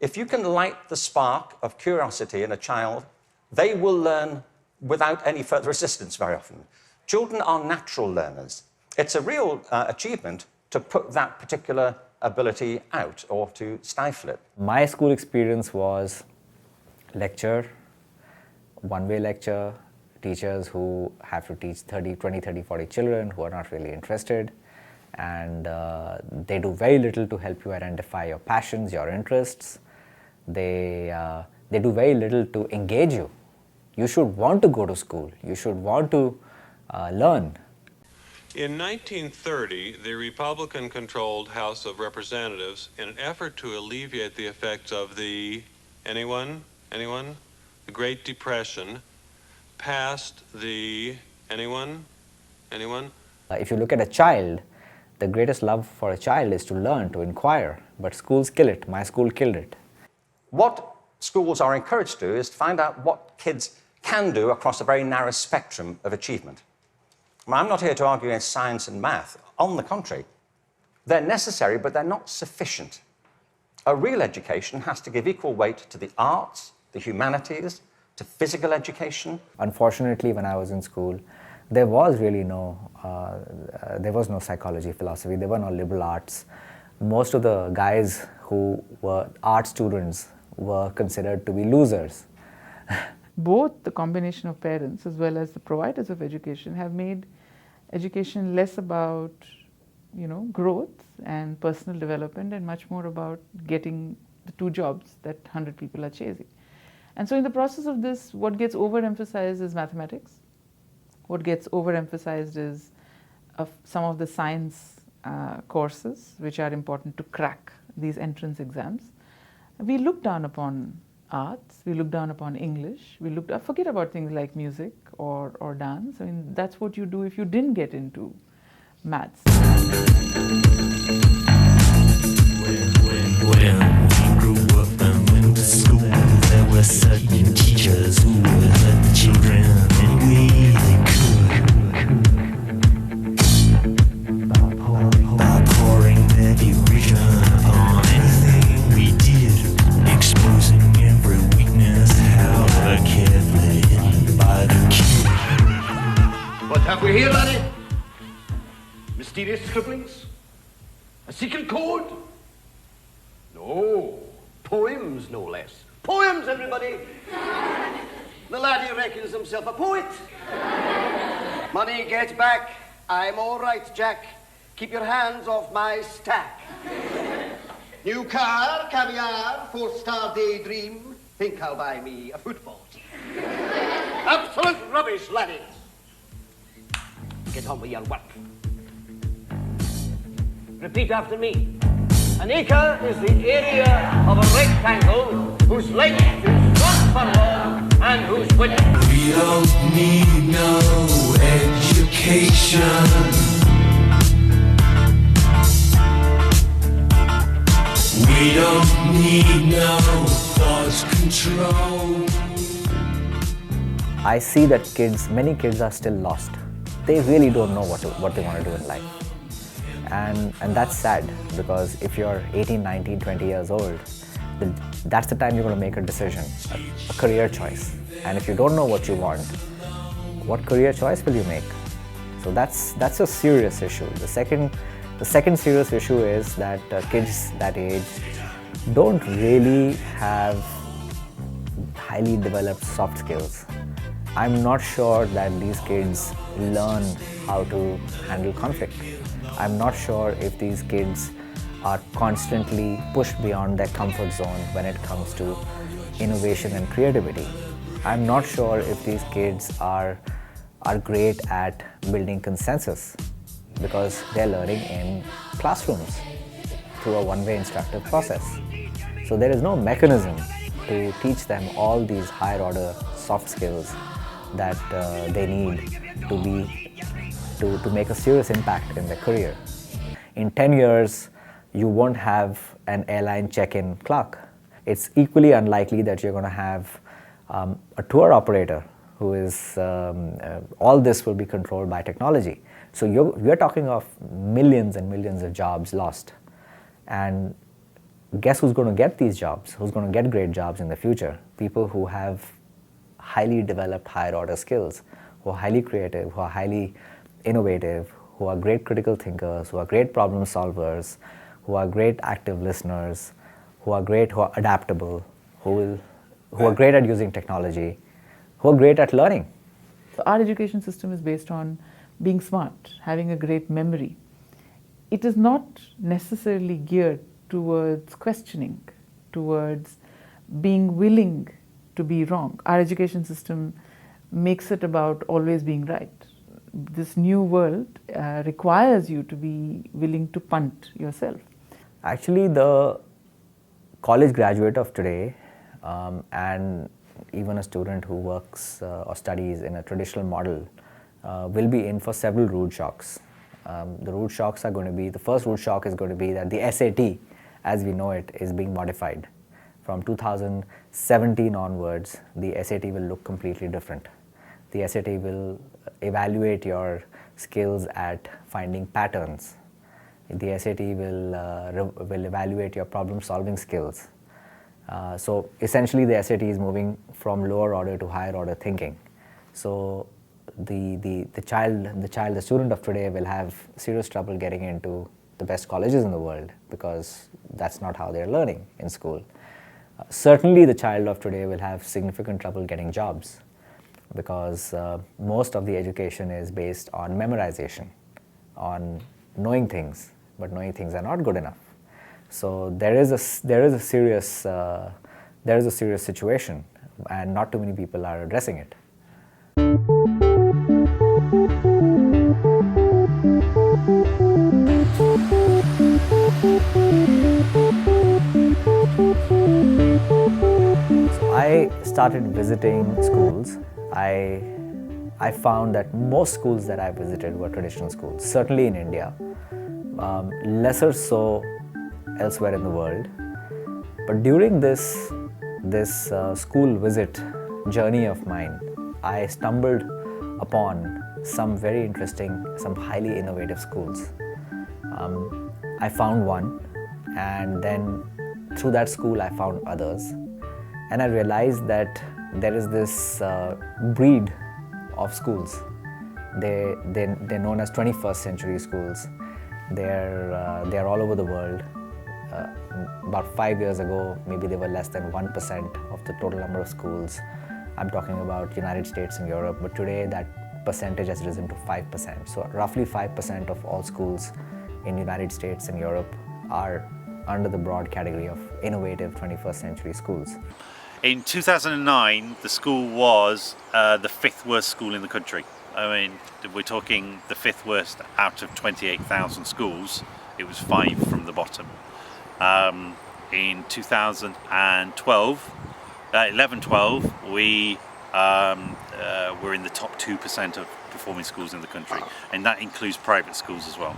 If you can light the spark of curiosity in a child, they will learn without any further assistance very often. Children are natural learners. It's a real achievement to put that particular ability out or to stifle it. My school experience was lecture, one-way lecture, teachers who have to teach 20, 30, 40 children who are not really interested, and they do very little to help you identify your passions, your interests. They do very little to engage you. You should want to go to school. You should want to learn. In 1930, the Republican-controlled House of Representatives, in an effort to alleviate the effects of the, anyone? The Great Depression, passed the, anyone? If you look at a child, the greatest love for a child is to learn, to inquire, but schools kill it. My school killed it. What schools are encouraged to do is to find out what kids can do across a very narrow spectrum of achievement. I'm not here to argue against science and math. On the contrary, they're necessary, but they're not sufficient. A real education has to give equal weight to the arts, the humanities, to physical education. Unfortunately, when I was in school, there was really no psychology, philosophy. There were no liberal arts. Most of the guys who were art students were considered to be losers. Both the combination of parents as well as the providers of education have made education less about, growth and personal development and much more about getting the two jobs that 100 people are chasing. And so in the process of this, what gets overemphasized is mathematics. What gets overemphasized is some of the science courses which are important to crack these entrance exams. We look down upon arts, we look down upon English, forget about things like music or dance. I mean, that's what you do if you didn't get into maths. When we grew up and went to school, there were certain teachers who would hurt the children any way they could. By pouring their derision upon anything we did, exposing every weakness, however carefully hidden by the kid. What have we here, laddie? Mysterious scribblings? A secret code? No, poems no less. Poems, everybody! The laddie reckons himself a poet. Money get back. I'm all right, Jack. Keep your hands off my stack. New car, caviar, 4-star daydream. Think I'll buy me a football team. Absolute rubbish, laddies. Get on with your work. Repeat after me. An acre is the area of a rectangle whose length is 1 furlong and whose width. We don't need no education. We don't need no thought control. I see that many kids are still lost. They really don't know what they want to do in life. And that's sad, because if you're 18, 19, 20 years old, that's the time you're going to make a decision, a career choice. And if you don't know what you want, what career choice will you make? So that's a serious issue. The second serious issue is that kids that age don't really have highly developed soft skills. I'm not sure that these kids learn how to handle conflict. I'm not sure if these kids are constantly pushed beyond their comfort zone when it comes to innovation and creativity. I'm not sure if these kids are great at building consensus, because they're learning in classrooms through a one-way instructive process. So there is no mechanism to teach them all these higher order soft skills that they need to make a serious impact in their career. In 10 years, you won't have an airline check-in clerk. It's equally unlikely that you're going to have a tour operator who is, all this will be controlled by technology. So we're talking of millions and millions of jobs lost. And guess who's going to get these jobs? Who's going to get great jobs in the future? People who have highly developed higher order skills, who are highly creative, who are highly innovative, who are great critical thinkers, who are great problem solvers, who are great active listeners, who are adaptable, who are great at using technology, who are great at learning. So our education system is based on being smart, having a great memory. It is not necessarily geared towards questioning, towards being willing to be wrong. Our education system makes it about always being right. This new world requires you to be willing to punt yourself. Actually, the college graduate of today and even a student who works or studies in a traditional model will be in for several root shocks. The root shocks are going to be, the first root shock is going to be that the SAT, as we know it, is being modified. From 2017 onwards, the SAT will look completely different. The SAT will evaluate your skills at finding patterns. The SAT will evaluate your problem-solving skills. So essentially, the SAT is moving from lower order to higher order thinking. So the student of today will have serious trouble getting into the best colleges in the world because that's not how they're learning in school. Certainly, the child of today will have significant trouble getting jobs because most of the education is based on memorization, on knowing things, but knowing things are not good enough. So there is a serious situation, and not too many people are addressing it. So I started visiting schools. I found that most schools that I visited were traditional schools, certainly in India, lesser so elsewhere in the world. But during this school visit journey of mine, I stumbled upon some very interesting, some highly innovative schools. I found one, and then through that school I found others, and I realized that there is this breed of schools. They're known as 21st century schools. They're all over the world. About 5 years ago, maybe they were less than 1% of the total number of schools. I'm talking about United States and Europe, but today that percentage has risen to 5%. So roughly 5% of all schools in United States and Europe are under the broad category of innovative 21st century schools. In 2009, the school was the 5th worst school in the country. I mean, we're talking the 5th worst out of 28,000 schools. It was 5 from the bottom. In 11-12, we were in the top 2% of performing schools in the country, and that includes private schools as well.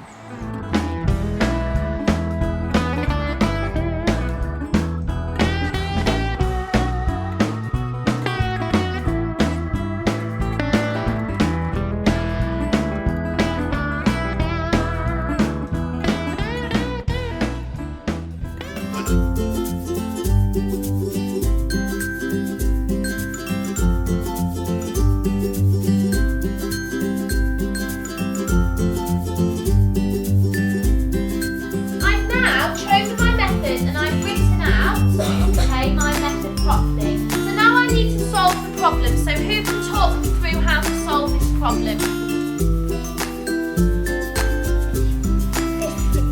So who can talk me through how to solve this problem?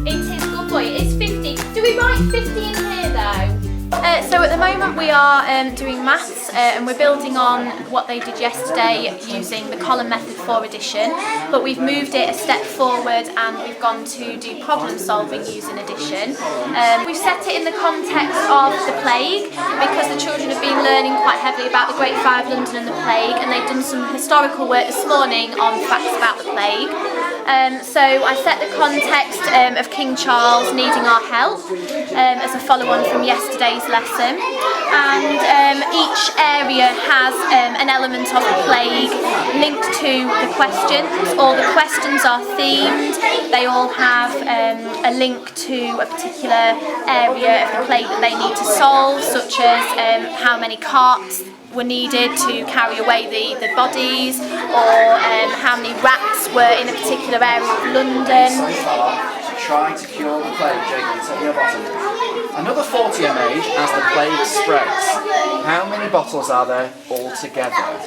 It is, good boy, it's 50. Do we write 50 in here though? So at the moment we are doing maths and we're building on what they did yesterday using the column method for addition, but we've moved it a step forward and we've gone to do problem solving using addition. We've set it in the context of the plague because the children have been learning quite heavily about the Great Fire of London and the plague, and they've done some historical work this morning on facts about the plague. So I set the context of King Charles needing our help as a follow-on from yesterday's lesson, and each area has an element of the plague linked to the questions. All the questions are themed. They all have a link to a particular area of the plague that they need to solve, such as how many carts were needed to carry away the bodies, or how many rats were in a particular area of London. Trying to cure the plague, Jacob, it's at your bottom. Another 40 mAh as the plague spreads. How many bottles are there altogether?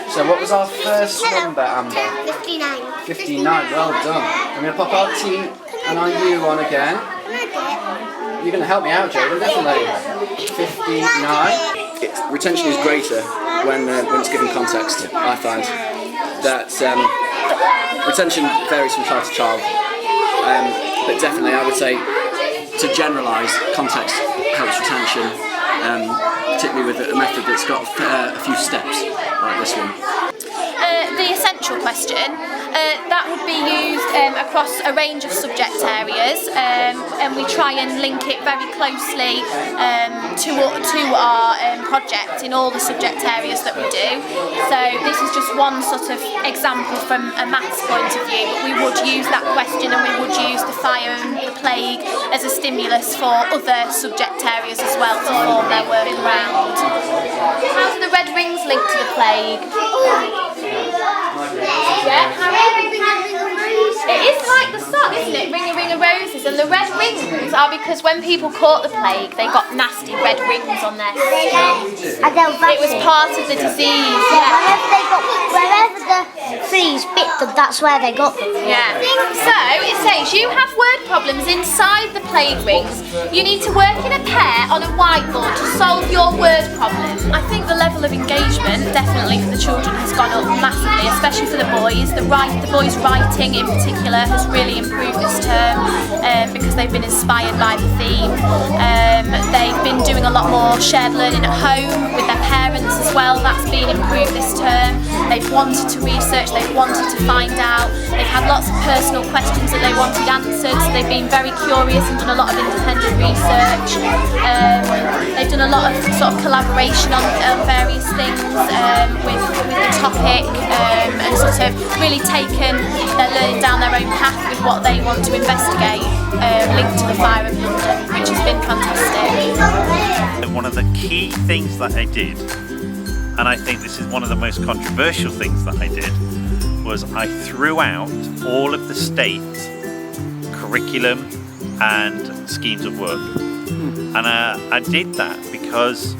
So what was our first number, Amber? 59. 59, well done. I'm going to pop our T and our U on again. You're going to help me out, Jaden, definitely. 59. Retention is greater when it's given context, I find. That retention varies from child to child. But definitely, I would say, to generalise, context helps retention, particularly with a method that's got a few steps, like this one. The essential question, that would be used across a range of subject areas, and we try and link it very closely to our project in all the subject areas that we do. So this is just one sort of example from a maths point of view, but we would use that question and we would use the fire and the plague as a stimulus for other subject areas as well to form their work around. How do the red rings link to the plague? Yeah, Harry? It is like the sun, isn't it? Ring a ring of roses. And the red rings are because when people caught the plague, they got nasty red rings on their skin. It was part of the disease. Yeah, wherever the fleas bit them, that's where they got them. Yeah. So it says you have word problems inside the plague rings. You need to work in a pair on a whiteboard to solve your word problem. I think the level of engagement, definitely for the children, has gone up massively, especially for the boys. The boys' writing in particular has really improved this term because they've been inspired by the theme. They've been doing a lot more shared learning at home with their parents as well. That's been improved this term. They've wanted to research, they've wanted to find out. They've had lots of personal questions that they wanted answered, so they've been very curious and done a lot of independent research. They've done a lot of sort of collaboration on various things with the topic, and sort of really taken their learning down their own path with what they want to investigate, linked to the fire of London, which has been fantastic. One of the key things that I did, and I think this is one of the most controversial things that I did, was I threw out all of the state curriculum and schemes of work. And I did that because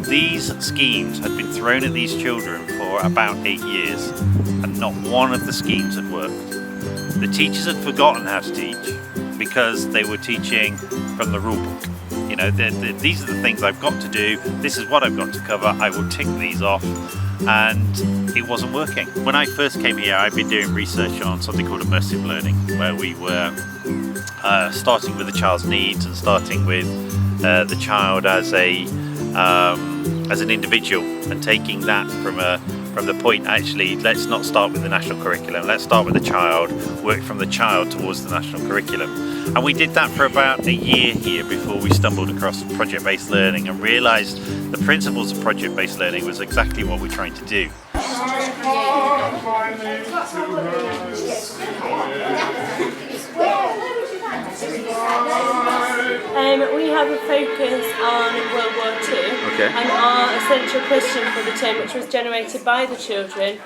these schemes had been thrown at these children for about 8 years and not one of the schemes had worked. The teachers had forgotten how to teach because they were teaching from the rule book. You know, these are the things I've got to do, this is what I've got to cover, I will tick these off, and it wasn't working. When I first came here, I'd been doing research on something called Immersive Learning, where we were starting with the child's needs and starting with the child as an individual, and taking that from the point, actually, let's not start with the national curriculum, let's start with the child, work from the child towards the national curriculum. And we did that for about a year here before we stumbled across project-based learning and realised the principles of project-based learning was exactly what we're trying to do. We have a focus on World War II, and our essential question for the term, which was generated by the children,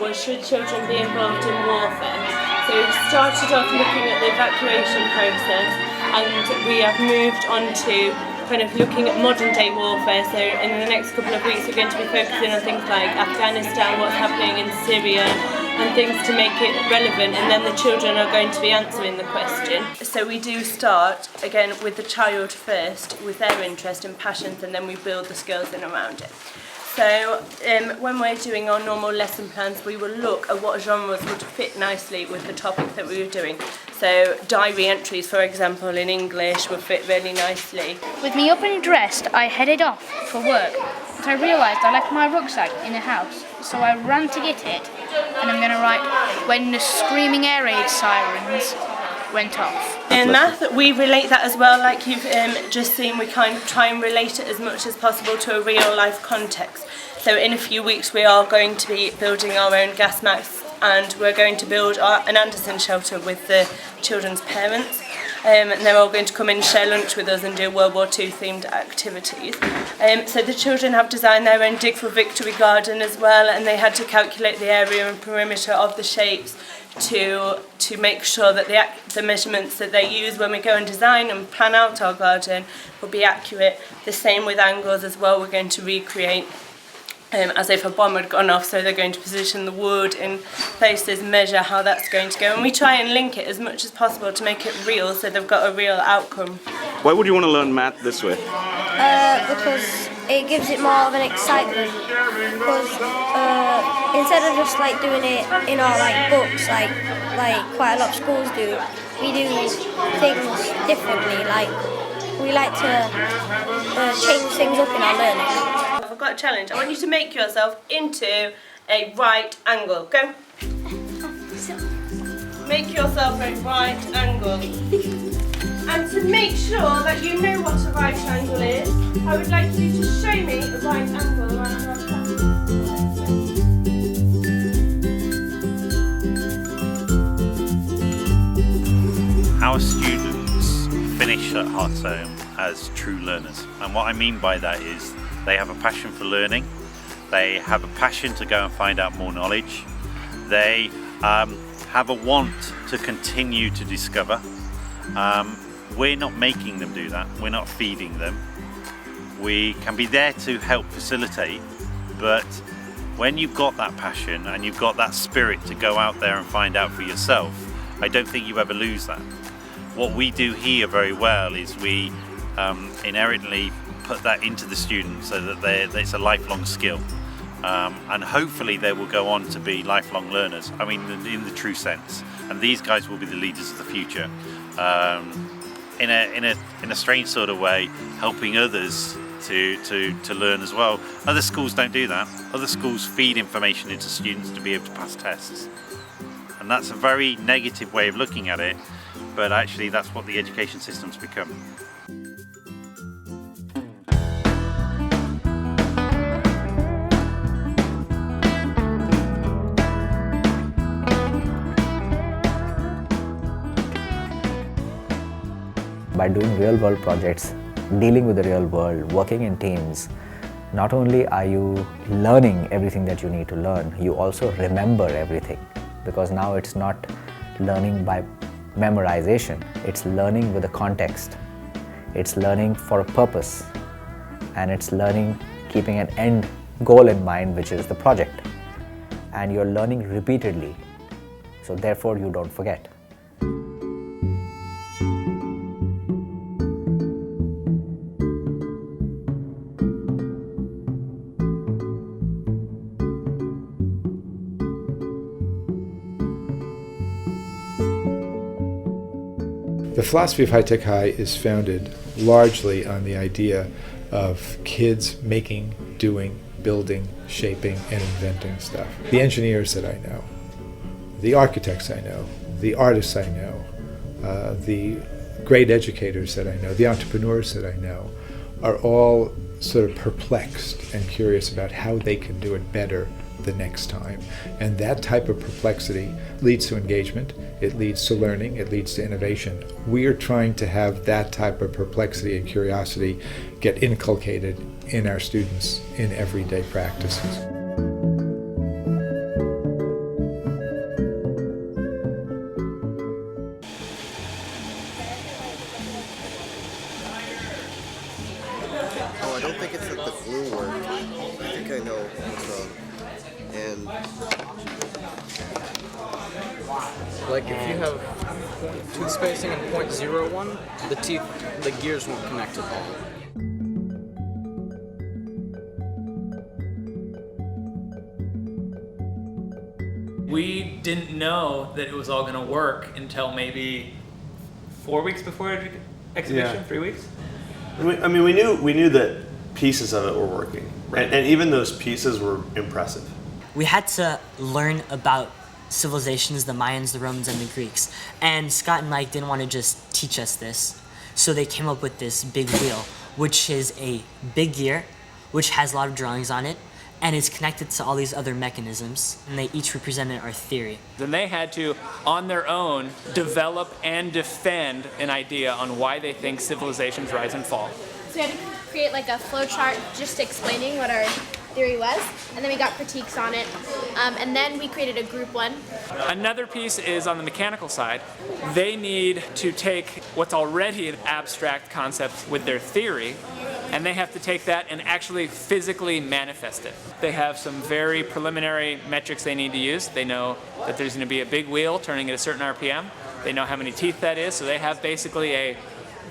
was should children be involved in warfare? So we started off looking at the evacuation process, and we have moved on to kind of looking at modern day warfare. So in the next couple of weeks we're going to be focusing on things like Afghanistan, what's happening in Syria, and things to make it relevant, and then the children are going to be answering the question. So we do start again with the child first, with their interest and passions, and then we build the skills in around it. So when we're doing our normal lesson plans, we will look at what genres would fit nicely with the topic that we were doing. So diary entries, for example, in English would fit really nicely. With me up and dressed, I headed off for work, but I realised I left my rucksack in the house. So I run to get it, and I'm going to write when the screaming air raid sirens went off. In math, we relate that as well, like you've just seen. We kind of try and relate it as much as possible to a real life context. So in a few weeks we are going to be building our own gas masks, and we're going to build an Anderson shelter with the children's parents. And they're all going to come in, share lunch with us and do World War II themed activities. So the children have designed their own Dig for Victory garden as well, and they had to calculate the area and perimeter of the shapes to make sure that the measurements that they use when we go and design and plan out our garden will be accurate. The same with angles as well. We're going to recreate as if a bomb had gone off, so they're going to position the wood in places, measure how that's going to go, and we try and link it as much as possible to make it real, so they've got a real outcome. Why would you want to learn math this way? Because it gives it more of an excitement. Because instead of just like doing it in our like books, like quite a lot of schools do, we do things differently. Like we like to change things up in our learning. I've got a challenge. I want you to make yourself into a right angle. Go. Make yourself a right angle. And to make sure that you know what a right angle is, I would like you to show me a right angle around our class. Our students finish at Hartshome as true learners, and what I mean by that is they have a passion for learning, they have a passion to go and find out more knowledge, they have a want to continue to discover. We're not making them do that, we're not feeding them. We can be there to help facilitate, but when you've got that passion and you've got that spirit to go out there and find out for yourself, I don't think you ever lose that. What we do here very well is we inherently put that into the students so that it's a lifelong skill, and hopefully they will go on to be lifelong learners. I mean, in the true sense. And these guys will be the leaders of the future, in a strange sort of way, helping others to learn as well. Other schools don't do that. Other schools feed information into students to be able to pass tests, and that's a very negative way of looking at it. But actually, that's what the education system's become. By doing real-world projects, dealing with the real world, working in teams, not only are you learning everything that you need to learn, you also remember everything. Because now it's not learning by memorization, it's learning with a context. It's learning for a purpose, and it's learning keeping an end goal in mind, which is the project. And you're learning repeatedly, so therefore you don't forget. The philosophy of High Tech High is founded largely on the idea of kids making, doing, building, shaping, and inventing stuff. The engineers that I know, the architects I know, the artists I know, the great educators that I know, the entrepreneurs that I know, are all sort of perplexed and curious about how they can do it better the next time. And that type of perplexity leads to engagement, it leads to learning, it leads to innovation. We are trying to have that type of perplexity and curiosity get inculcated in our students in everyday practices. Oh, I don't think it's that the glue worked. I think I know what's wrong. And like if you have tooth spacing in 0.01, the gears won't connect at all. We didn't know that it was all going to work until maybe 4 weeks before exhibition, Yeah. 3 weeks. I mean, we knew that pieces of it were working, and even those pieces were impressive. we had to learn about civilizations, the Mayans, the Romans, and the Greeks. And Scott and Mike didn't want to just teach us this, so they came up with this big wheel, which is a big gear, which has a lot of drawings on it, and it's connected to all these other mechanisms, and they each represented our theory. Then they had to, on their own, develop and defend an idea on why they think civilizations rise and fall. So we had to create like a flow chart just explaining what our theory was, and then we got critiques on it, and then we created a group one. Another piece is on the mechanical side. They need to take what's already an abstract concept with their theory, and they have to take that and actually physically manifest it. They have some very preliminary metrics they need to use. They know that there's going to be a big wheel turning at a certain RPM. They know how many teeth that is, so they have basically a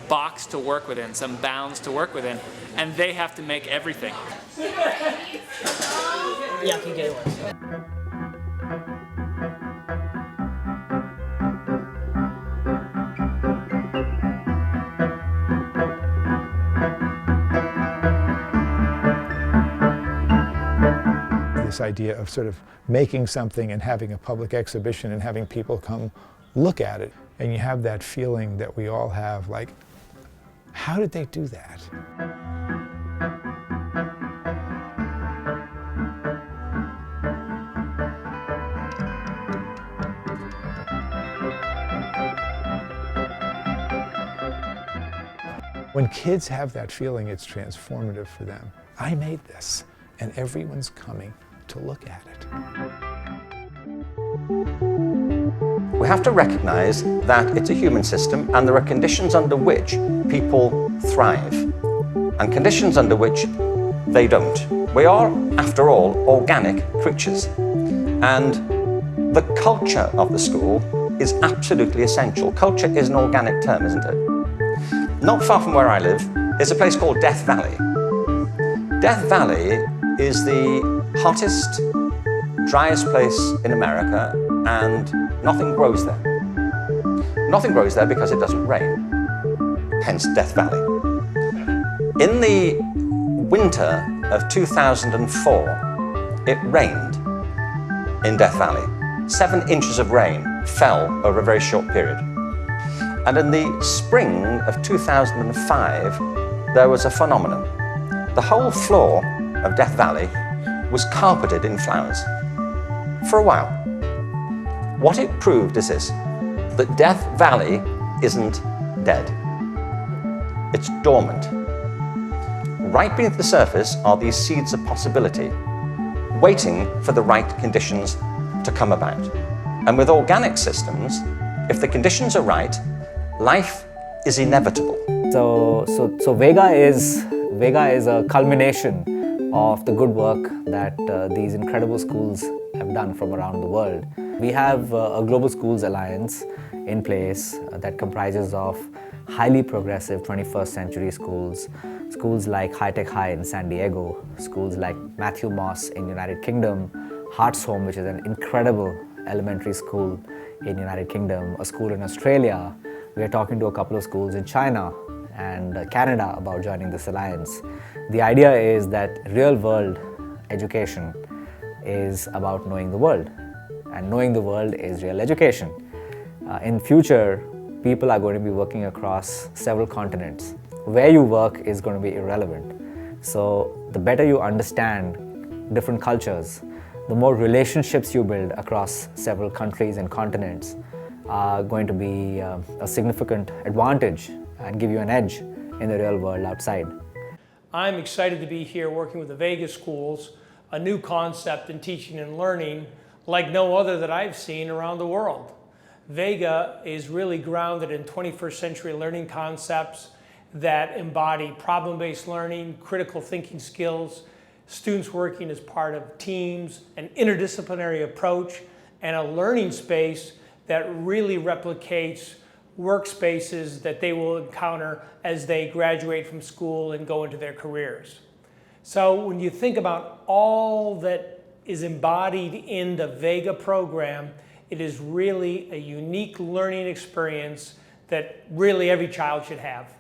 box to work within, some bounds to work within, and they have to make everything. Yeah, I can get one. This idea of sort of making something and having a public exhibition and having people come look at it. And you have that feeling that we all have, like, how did they do that? When kids have that feeling, it's transformative for them. I made this, and everyone's coming to look at it. We have to recognize that it's a human system and there are conditions under which people thrive and conditions under which they don't. We are, after all, organic creatures, and the culture of the school is absolutely essential. Culture is an organic term, isn't it? Not far from where I live is a place called Death Valley. Death Valley is the hottest, driest place in America, and nothing grows there. Nothing grows there because it doesn't rain, hence Death Valley. In the winter of 2004, it rained in Death Valley. 7 inches of rain fell over a very short period. And in the spring of 2005, there was a phenomenon. The whole floor of Death Valley was carpeted in flowers for a while. What it proved is this, that Death Valley isn't dead. It's dormant. Right beneath the surface are these seeds of possibility, waiting for the right conditions to come about. And with organic systems, if the conditions are right, life is inevitable. So Vega is a culmination of the good work that these incredible schools have done from around the world. We have a Global Schools Alliance in place that comprises of highly progressive 21st century schools, schools like High Tech High in San Diego, schools like Matthew Moss in United Kingdom, Hearts Home, which is an incredible elementary school in United Kingdom, a school in Australia. We are talking to a couple of schools in China and Canada about joining this alliance. The idea is that real world education is about knowing the world, and knowing the world is real education. In future, people are going to be working across several continents. Where you work is going to be irrelevant. So the better you understand different cultures, the more relationships you build across several countries and continents are going to be a significant advantage and give you an edge in the real world outside. I'm excited to be here working with the Vega schools, a new concept in teaching and learning like no other that I've seen around the world. Vega is really grounded in 21st century learning concepts that embody problem-based learning, critical thinking skills, students working as part of teams, an interdisciplinary approach, and a learning space that really replicates workspaces that they will encounter as they graduate from school and go into their careers. So when you think about all that is embodied in the Vega program, it is really a unique learning experience that really every child should have.